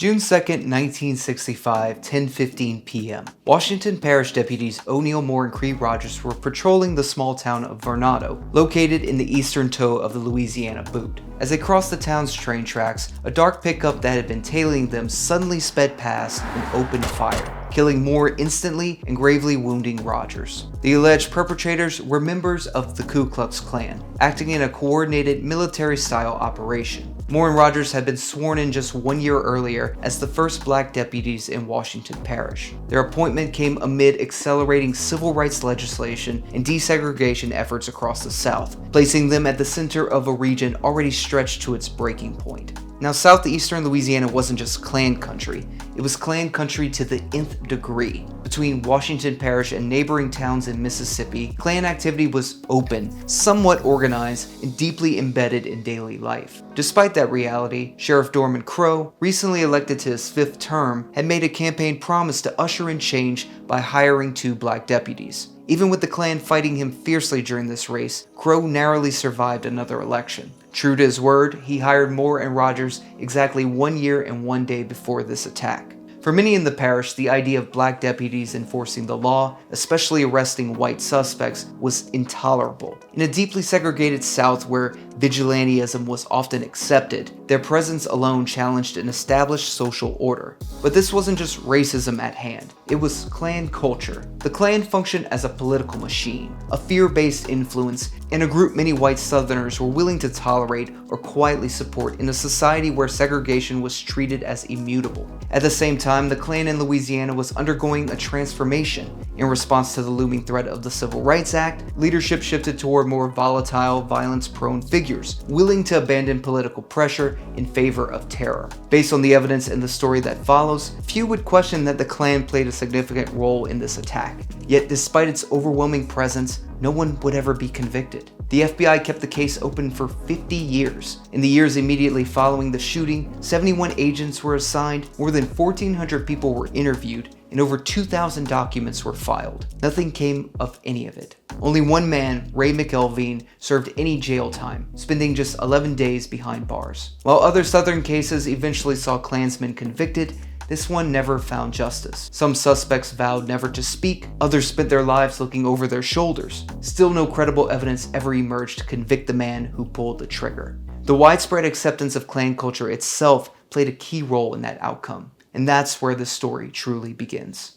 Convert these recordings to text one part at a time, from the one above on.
June 2nd, 1965, 10:15 p.m. Washington Parish deputies O'Neill Moore and Creed Rogers were patrolling the small town of Varnado, located in the eastern toe of the Louisiana Boot. As they crossed the town's train tracks, a dark pickup that had been tailing them suddenly sped past and opened fire, killing Moore instantly and gravely wounding Rogers. The alleged perpetrators were members of the Ku Klux Klan, acting in a coordinated military-style operation. Moore and Rogers had been sworn in just 1 year earlier as the first black deputies in Washington Parish. Their appointment came amid accelerating civil rights legislation and desegregation efforts across the South, placing them at the center of a region already stretched to its breaking point. Now, southeastern Louisiana wasn't just Klan country, it was Klan country to the nth degree. Between Washington Parish and neighboring towns in Mississippi, Klan activity was open, somewhat organized, and deeply embedded in daily life. Despite that reality, Sheriff Dorman Crow, recently elected to his 5th term, had made a campaign promise to usher in change by hiring 2 black deputies. Even with the Klan fighting him fiercely during this race, Crow narrowly survived another election. True to his word, he hired Moore and Rogers exactly 1 year and 1 day before this attack. For many in the parish, the idea of black deputies enforcing the law, especially arresting white suspects, was intolerable. In a deeply segregated South where vigilantism was often accepted, their presence alone challenged an established social order. But this wasn't just racism at hand, it was Klan culture. The Klan functioned as a political machine, a fear-based influence, and a group many white Southerners were willing to tolerate or quietly support in a society where segregation was treated as immutable. At the same time, the Klan in Louisiana was undergoing a transformation. In response to the looming threat of the Civil Rights Act, leadership shifted toward more volatile, violence-prone figures, willing to abandon political pressure in favor of terror. Based on the evidence in the story that follows, few would question that the Klan played a significant role in this attack. Yet despite its overwhelming presence, no one would ever be convicted. The FBI kept the case open for 50 years. In the years immediately following the shooting, 71 agents were assigned, more than 1,400 people were interviewed, and over 2,000 documents were filed. Nothing came of any of it. Only one man, Ray McElveen, served any jail time, spending just 11 days behind bars. While other Southern cases eventually saw Klansmen convicted, this one never found justice. Some suspects vowed never to speak, others spent their lives looking over their shoulders. Still no credible evidence ever emerged to convict the man who pulled the trigger. The widespread acceptance of Klan culture itself played a key role in that outcome, and that's where the story truly begins.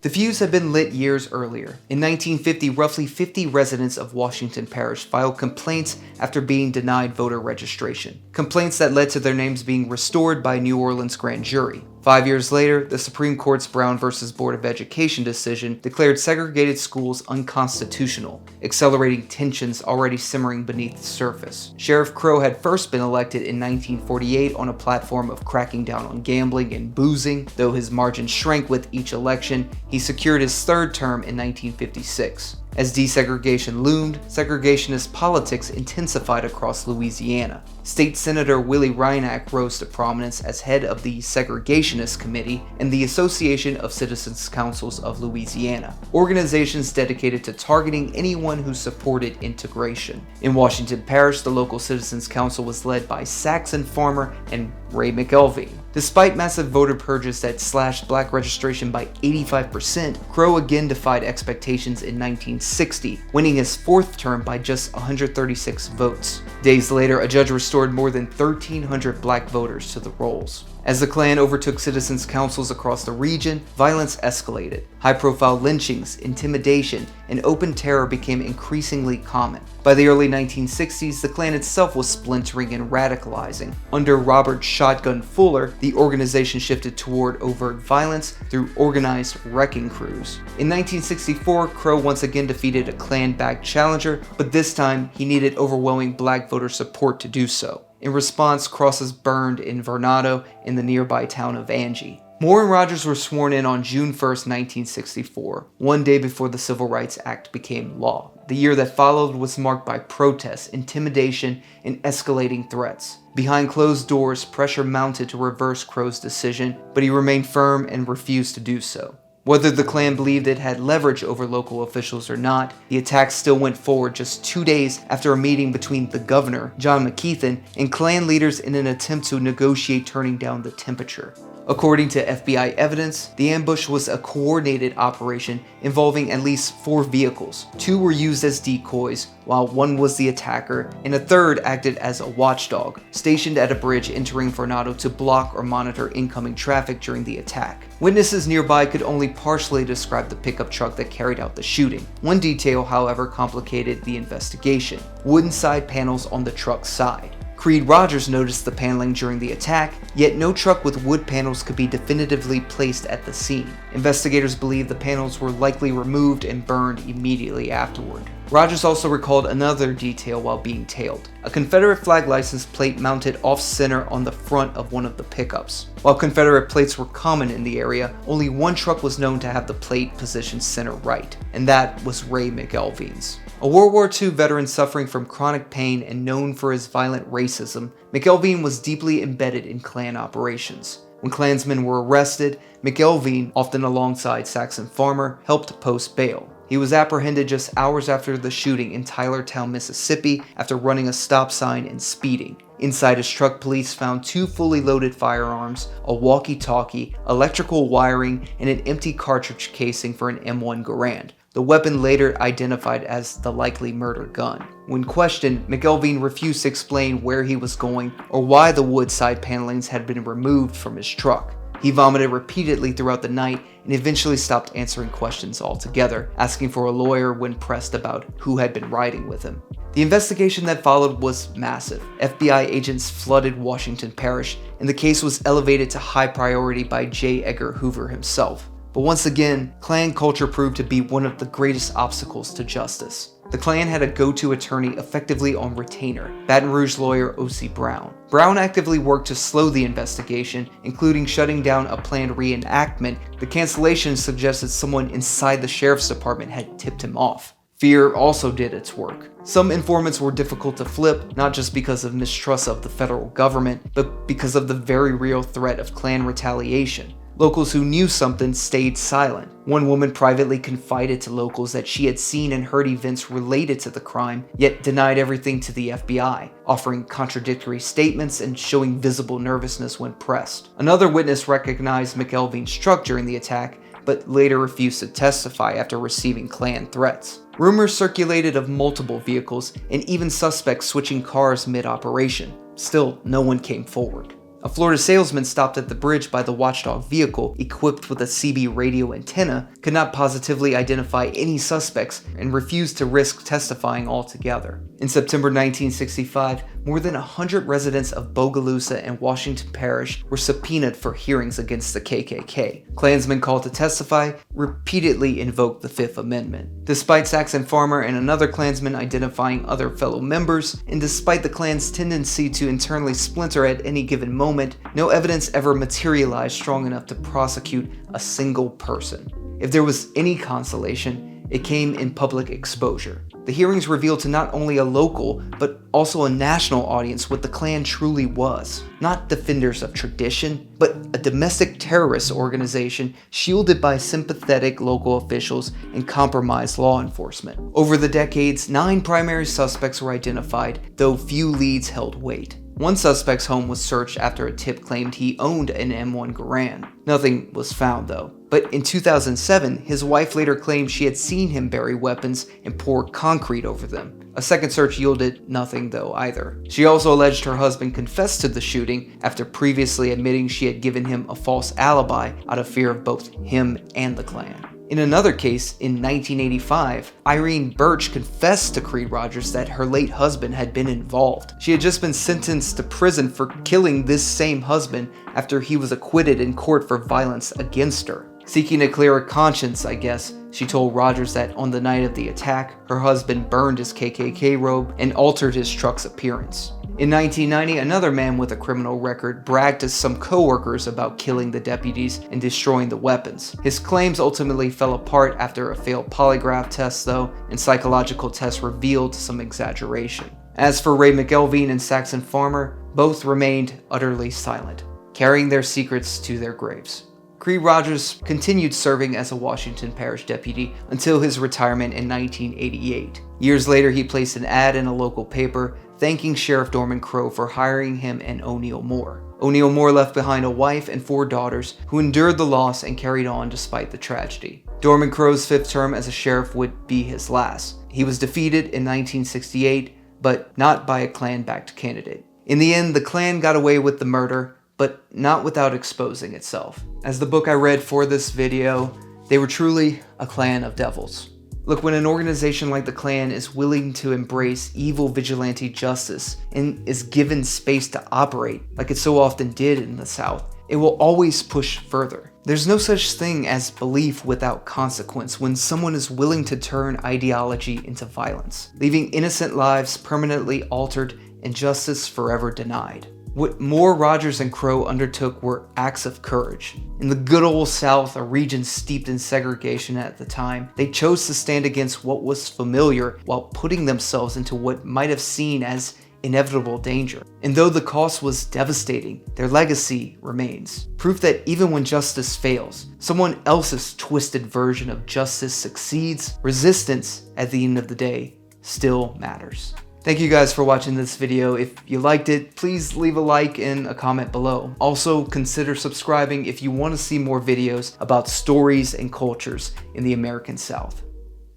The fuse had been lit years earlier. In 1950, roughly 50 residents of Washington Parish filed complaints after being denied voter registration. Complaints that led to their names being restored by a New Orleans grand jury. 5 years later, the Supreme Court's Brown v. Board of Education decision declared segregated schools unconstitutional, accelerating tensions already simmering beneath the surface. Sheriff Crow had first been elected in 1948 on a platform of cracking down on gambling and boozing. Though his margin shrank with each election, he secured his 3rd term in 1956. As desegregation loomed, segregationist politics intensified across Louisiana. State Senator Willie Reinach rose to prominence as head of the Segregationist Committee and the Association of Citizens Councils of Louisiana, organizations dedicated to targeting anyone who supported integration. In Washington Parish, the local Citizens Council was led by Saxon farmer and Ray McElveen. Despite massive voter purges that slashed black registration by 85%, Crow again defied expectations in 1960, winning his 4th term by just 136 votes. Days later, a judge restored more than 1,300 black voters to the rolls. As the Klan overtook citizens' councils across the region, violence escalated. High-profile lynchings, intimidation, and open terror became increasingly common. By the early 1960s, the Klan itself was splintering and radicalizing. Under Robert "Shotgun" Fuller, the organization shifted toward overt violence through organized wrecking crews. In 1964, Crow once again defeated a Klan-backed challenger, but this time he needed overwhelming black voter support to do so. In response, crosses burned in Varnado in the nearby town of Angie. Moore and Rogers were sworn in on June 1st, 1964, 1 day before the Civil Rights Act became law. The year that followed was marked by protests, intimidation, and escalating threats. Behind closed doors, pressure mounted to reverse Crow's decision, but he remained firm and refused to do so. Whether the Klan believed it had leverage over local officials or not, the attack still went forward just 2 days after a meeting between the governor, John McKeithen, and Klan leaders in an attempt to negotiate turning down the temperature. According to FBI evidence, the ambush was a coordinated operation involving at least 4 vehicles. 2 were used as decoys, while 1 was the attacker, and a third acted as a watchdog, stationed at a bridge entering Varnado to block or monitor incoming traffic during the attack. Witnesses nearby could only partially describe the pickup truck that carried out the shooting. One detail, however, complicated the investigation: wooden side panels on the truck's side. Creed Rogers noticed the paneling during the attack, yet no truck with wood panels could be definitively placed at the scene. Investigators believe the panels were likely removed and burned immediately afterward. Rogers also recalled another detail while being tailed: a Confederate flag license plate mounted off-center on the front of one of the pickups. While Confederate plates were common in the area, only one truck was known to have the plate positioned center right, and that was Ray McElveen's. A World War II veteran suffering from chronic pain and known for his violent racism, McElveen was deeply embedded in Klan operations. When Klansmen were arrested, McElveen, often alongside Saxon Farmer, helped post bail. He was apprehended just hours after the shooting in Tylertown, Mississippi, after running a stop sign and speeding. Inside his truck, police found 2 fully loaded firearms, a walkie-talkie, electrical wiring, and an empty cartridge casing for an M1 Garand, the weapon later identified as the likely murder gun. When questioned, McElveen refused to explain where he was going or why the wood side panelings had been removed from his truck. He vomited repeatedly throughout the night and eventually stopped answering questions altogether, asking for a lawyer when pressed about who had been riding with him. The investigation that followed was massive. FBI agents flooded Washington Parish, and the case was elevated to high priority by J. Edgar Hoover himself. But once again, Klan culture proved to be one of the greatest obstacles to justice. The Klan had a go-to attorney effectively on retainer, Baton Rouge lawyer O.C. Brown. Brown actively worked to slow the investigation, including shutting down a planned reenactment. The cancellation suggested someone inside the sheriff's department had tipped him off. Fear also did its work. Some informants were difficult to flip, not just because of mistrust of the federal government, but because of the very real threat of Klan retaliation. Locals who knew something stayed silent. One woman privately confided to locals that she had seen and heard events related to the crime, yet denied everything to the FBI, offering contradictory statements and showing visible nervousness when pressed. Another witness recognized McElveen's truck during the attack, but later refused to testify after receiving Klan threats. Rumors circulated of multiple vehicles and even suspects switching cars mid-operation. Still, no one came forward. A Florida salesman stopped at the bridge by the watchdog vehicle, equipped with a CB radio antenna, could not positively identify any suspects and refused to risk testifying altogether. In September 1965, more than 100 residents of Bogalusa and Washington Parish were subpoenaed for hearings against the KKK. Klansmen called to testify repeatedly invoked the Fifth Amendment. Despite Saxon Farmer and another Klansman identifying other fellow members, and despite the Klan's tendency to internally splinter at any given moment, no evidence ever materialized strong enough to prosecute a single person. If there was any consolation, it came in public exposure. The hearings revealed to not only a local, but also a national audience what the Klan truly was. Not defenders of tradition, but a domestic terrorist organization shielded by sympathetic local officials and compromised law enforcement. Over the decades, 9 primary suspects were identified, though few leads held weight. One suspect's home was searched after a tip claimed he owned an M1 Garand. Nothing was found though. But in 2007, his wife later claimed she had seen him bury weapons and pour concrete over them. A second search yielded nothing though either. She also alleged her husband confessed to the shooting after previously admitting she had given him a false alibi out of fear of both him and the Klan. In another case, in 1985, Irene Birch confessed to Creed Rogers that her late husband had been involved. She had just been sentenced to prison for killing this same husband after he was acquitted in court for violence against her. Seeking a clearer conscience, I guess, she told Rogers that on the night of the attack, her husband burned his KKK robe and altered his truck's appearance. In 1990, another man with a criminal record bragged to some co-workers about killing the deputies and destroying the weapons. His claims ultimately fell apart after a failed polygraph test though, and psychological tests revealed some exaggeration. As for Ray McElveen and Saxon Farmer, both remained utterly silent, carrying their secrets to their graves. Cree Rogers continued serving as a Washington Parish deputy until his retirement in 1988. Years later, he placed an ad in a local paper thanking Sheriff Dorman Crowe for hiring him and O'Neil Moore. O'Neil Moore left behind a wife and 4 daughters who endured the loss and carried on despite the tragedy. Dorman Crowe's 5th term as a sheriff would be his last. He was defeated in 1968, but not by a Klan-backed candidate. In the end, the Klan got away with the murder, but not without exposing itself. As the book I read for this video, they were truly a clan of devils. Look, when an organization like the Klan is willing to embrace evil vigilante justice and is given space to operate, like it so often did in the South, it will always push further. There's no such thing as belief without consequence when someone is willing to turn ideology into violence, leaving innocent lives permanently altered and justice forever denied. What Moore, Rogers, and Crowe undertook were acts of courage. In the good old South, a region steeped in segregation at the time, they chose to stand against what was familiar while putting themselves into what might have seen as inevitable danger. And though the cost was devastating, their legacy remains. Proof that even when justice fails, someone else's twisted version of justice succeeds. Resistance, at the end of the day, still matters. Thank you guys for watching this video. If you liked it, please leave a like and a comment below. Also, consider subscribing if you want to see more videos about stories and cultures in the American South.